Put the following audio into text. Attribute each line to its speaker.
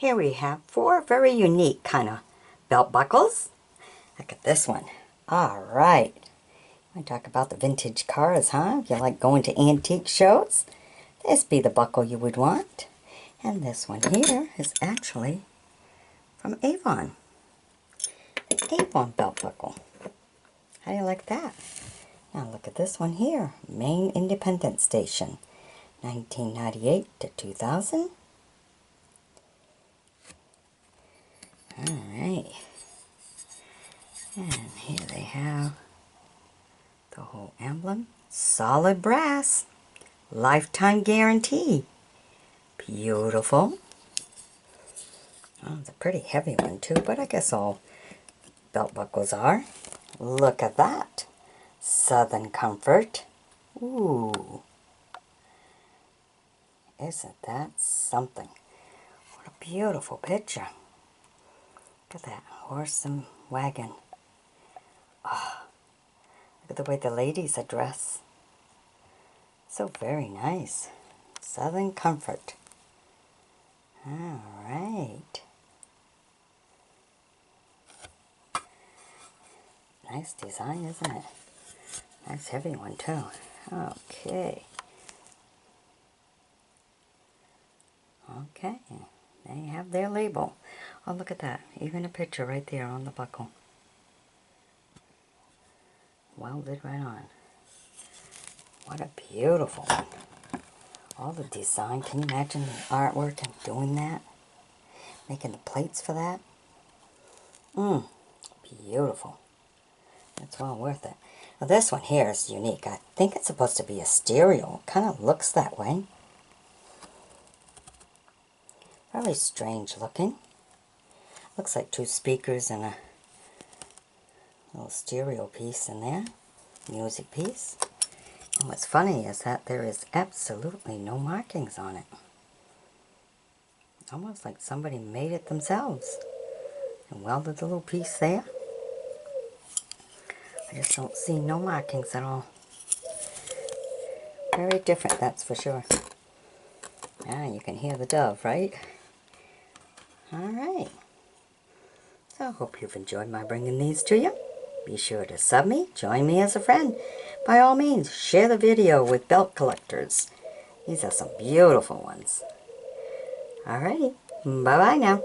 Speaker 1: Here we have 4 very unique kind of belt buckles. Look at this one. All right. I talk about the vintage cars, huh? If you like going to antique shows, this be the buckle you would want. And this one here is actually from Avon. The Avon belt buckle. How do you like that? Now look at this one here. Maine Independence Station. 1998 to 2000. Alright. And here they have the whole emblem. Solid brass. Lifetime guarantee. Beautiful. Oh, it's a pretty heavy one too, but I guess all belt buckles are. Look at that. Southern Comfort. Ooh. Isn't that something? What a beautiful picture. Look at that horse and wagon. Oh, look at the way the ladies are dressed. So very nice. Southern Comfort. All right. Nice design, isn't it? Nice heavy one too. Okay. Okay. They have their label. Oh, look at that. Even a picture right there on the buckle. Welded right on. What a beautiful one. All the design. Can you imagine the artwork and doing that? Making the plates for that? Beautiful. It's well worth it. Well, this one here is unique. I think it's supposed to be a stereo. It kind of looks that way. Very strange looking. Looks like 2 speakers and a little stereo piece in there. Music piece. And what's funny is that there is absolutely no markings on it. Almost like somebody made it themselves and welded the little piece there. I just don't see no markings at all. Very different, that's for sure. Ah, you can hear the dove, right? Alright. So I hope you've enjoyed my bringing these to you. Be sure to sub me, join me as a friend. By all means, share the video with belt collectors. These are some beautiful ones. Alrighty, bye-bye now.